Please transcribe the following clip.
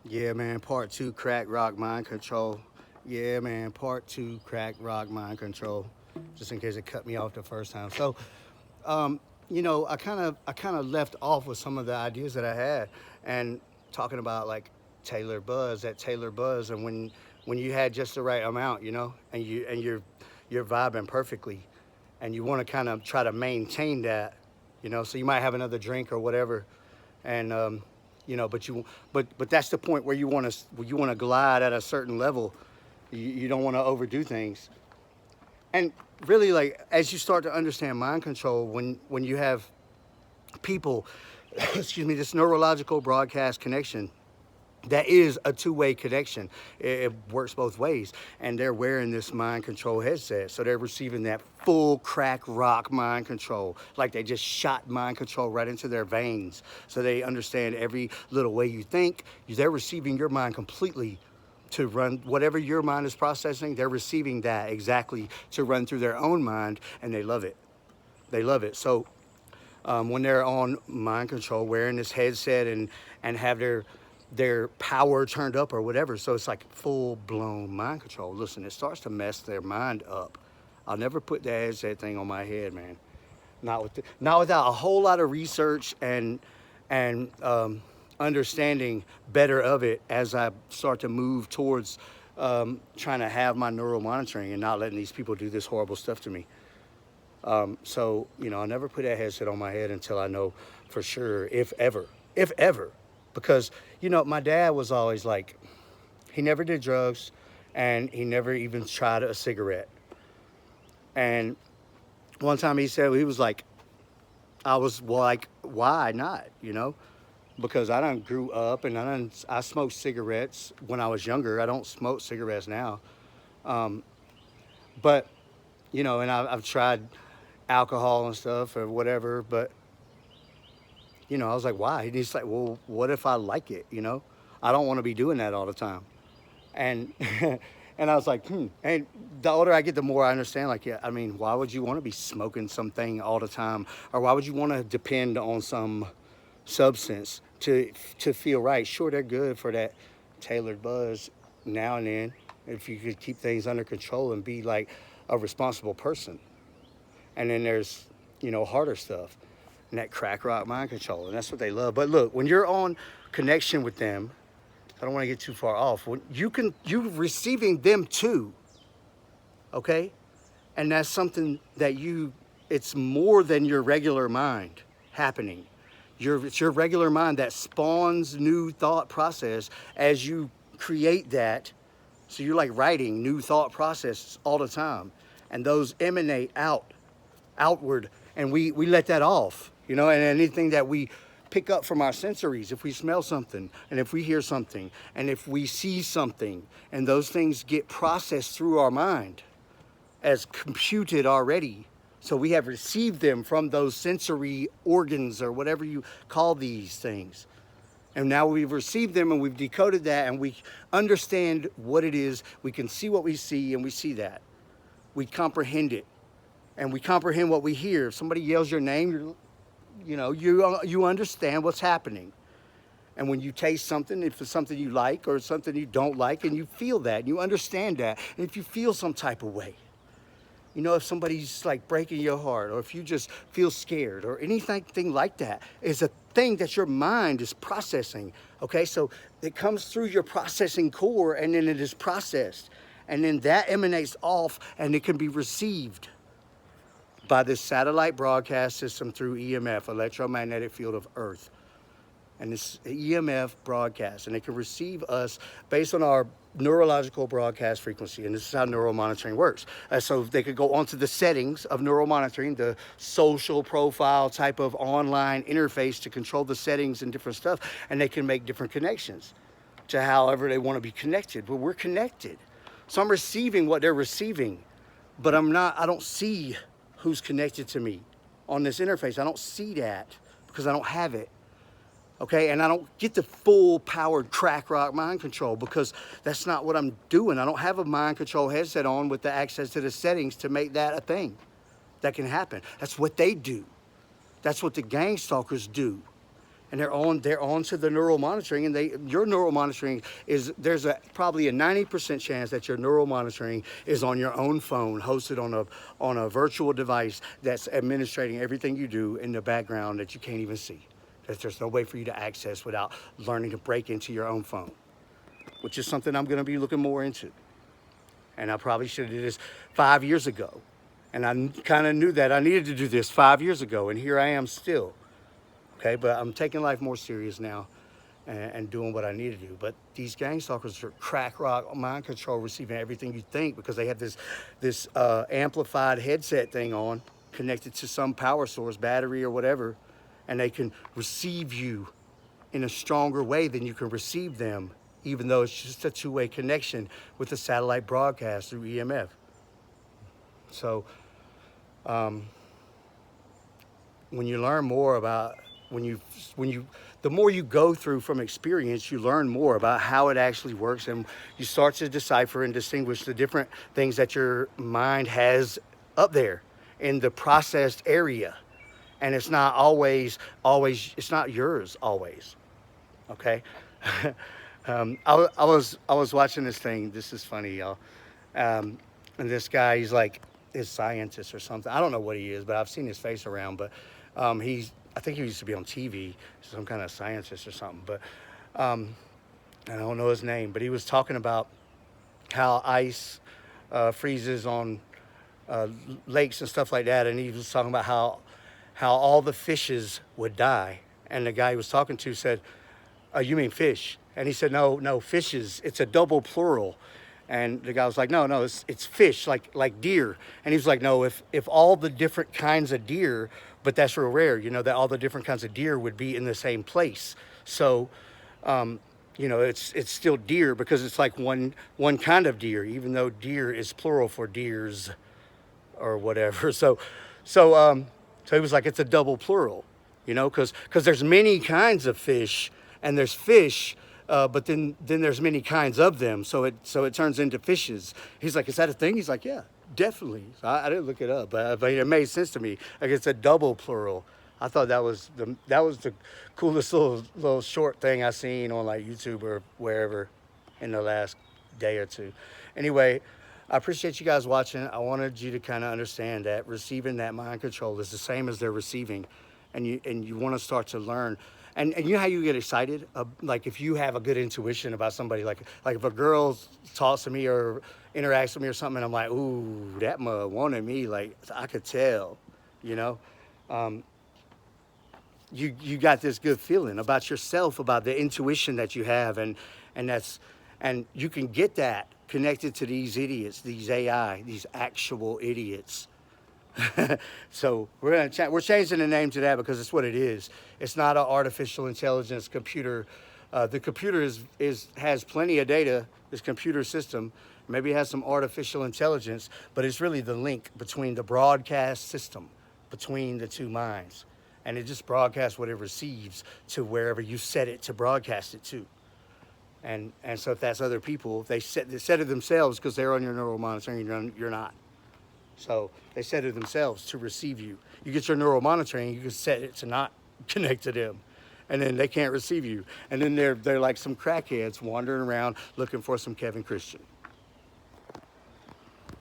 Yeah, man, part two, crack rock mind control. Yeah, man, part two, crack rock mind control. Just in case it cut me off the first time. So, um, I kind of left off with some of the ideas that I had, and talking about like Taylor Buzz, and when you had just the right amount, and you're vibing perfectly, and you want to kind of try to maintain that, so you might have another drink or whatever, and but that's the point where you want to glide at a certain level. You don't want to overdo things, and really, like, as you start to understand mind control, when you have people, excuse me, this neurological broadcast connection, that is a two-way connection. It works both ways, and they're wearing this mind control headset, so they're receiving that full crack rock mind control, like they just shot mind control right into their veins, so they understand every little way you think. They're receiving your mind completely to run whatever your mind is processing. They're receiving that exactly to run through their own mind, and they love it. They love it. So when they're on mind control, wearing this headset and have their power turned up or whatever. So it's like full blown mind control. Listen, it starts to mess their mind up. I'll never put that headset thing on my head, man. Not without a whole lot of research and understanding better of it as I start to move towards trying to have my neural monitoring and not letting these people do this horrible stuff to me. So, I never put that headset on my head until I know for sure, if ever. Because, my dad was always like, he never did drugs and he never even tried a cigarette. And one time he said, he was like, I was like, why not, Because I done grew up and I smoked cigarettes when I was younger. I don't smoke cigarettes now. Um, but, and I've tried alcohol and stuff or whatever, but I was like, why? And he's like, well, what if I like it? I don't want to be doing that all the time. And and I was like, And the older I get, the more I understand. Like, yeah, I mean, why would you want to be smoking something all the time, or why would you want to depend on some substance to feel right? Sure, they're good for that tailored buzz now and then, if you could keep things under control and be like a responsible person. And then there's, harder stuff, and that crack rock mind control, and that's what they love. But look, when you're on connection with them, I don't want to get too far off. When you receiving them too, okay, and that's something that it's more than your regular mind happening. It's your regular mind that spawns new thought process as you create that. So you're like writing new thought processes all the time, and those emanate outward, and we let that off, and anything that we pick up from our sensories, if we smell something and if we hear something and if we see something, and those things get processed through our mind as computed already, so we have received them from those sensory organs or whatever you call these things, and now we've received them and we've decoded that and we understand what it is. We can see what we see, and we see that we comprehend it, and we comprehend what we hear. If somebody yells your name, you understand what's happening. And when you taste something, if it's something you like or something you don't like, and you feel that, and you understand that, and if you feel some type of way, if somebody's like breaking your heart, or if you just feel scared, or anything like that, is a thing that your mind is processing. Okay, so it comes through your processing core, and then it is processed, and then that emanates off, and it can be received by this satellite broadcast system through EMF, electromagnetic field of Earth. And this EMF broadcast, and it can receive us based on our neurological broadcast frequency. And this is how neural monitoring works. So they could go onto the settings of neural monitoring, the social profile type of online interface to control the settings and different stuff, and they can make different connections to however they want to be connected. But we're connected. So I'm receiving what they're receiving, but I don't see who's connected to me on this interface. I don't see that because I don't have it. Okay, and I don't get the full powered crack rock mind control because that's not what I'm doing. I don't have a mind control headset on with the access to the settings to make that a thing that can happen. That's what they do. That's what the gang stalkers do. and they're on to the neural monitoring, and your neural monitoring is, there's probably a 90% chance that your neural monitoring is on your own phone, hosted on a virtual device that's administrating everything you do in the background that you can't even see. That there's no way for you to access without learning to break into your own phone, which is something I'm going to be looking more into. And I probably should have did this 5 years ago. And I kind of knew that I needed to do this 5 years ago, and here I am still. Okay, but I'm taking life more serious now and doing what I need to do. But these gang stalkers are crack rock mind control, receiving everything you think, because they have this amplified headset thing on, connected to some power source, battery or whatever, and they can receive you in a stronger way than you can receive them, even though it's just a two-way connection with the satellite broadcast through EMF. So when you learn more about, the more you go through from experience, you learn more about how it actually works, and you start to decipher and distinguish the different things that your mind has up there in the processed area. And it's not always, it's not yours always, okay? I was watching this thing. This is funny, y'all. And this guy, he's like, is scientist or something. I don't know what he is, but I've seen his face around. But I think he used to be on TV, some kind of scientist or something. But I don't know his name. But he was talking about how ice freezes on lakes and stuff like that, and he was talking about how all the fishes would die. And the guy he was talking to said, "You mean fish?" And he said, "No, fishes. It's a double plural." And the guy was like, no, it's fish, like deer. And he was like, no, if all the different kinds of deer, but that's real rare, that all the different kinds of deer would be in the same place. So, it's still deer, because it's like one kind of deer, even though deer is plural for deers or whatever. So he was like, it's a double plural, because there's many kinds of fish, and there's fish. But then there's many kinds of them, so it turns into fishes. He's like, is that a thing? He's like, yeah, definitely. So I didn't look it up, but it made sense to me. Like, it's a double plural. I thought that was the coolest little short thing I seen on like YouTube or wherever in the last day or two. Anyway, I appreciate you guys watching. I wanted you to kind of understand that receiving that mind control is the same as they're receiving, and you want to start to learn. And you know how you get excited? Like if you have a good intuition about somebody, like if a girl talks to me or interacts with me or something, and I'm like, ooh, that mug wanted me, like I could tell, you got this good feeling about yourself, about the intuition that you have, and you can get that connected to these idiots, these AI, these actual idiots. So we're changing the name to that because it's what it is. It's not an artificial intelligence computer. The computer has plenty of data. This computer system maybe has some artificial intelligence, but it's really the link between the broadcast system, between the two minds, and it just broadcasts what it receives to wherever you set it to broadcast it to. And so if that's other people, they set it themselves because they're on your neural monitoring. You're not. So they set it themselves to receive you. You get your neural monitoring, you can set it to not connect to them, and then they can't receive you. And then they're like some crackheads wandering around looking for some Kevin Christian.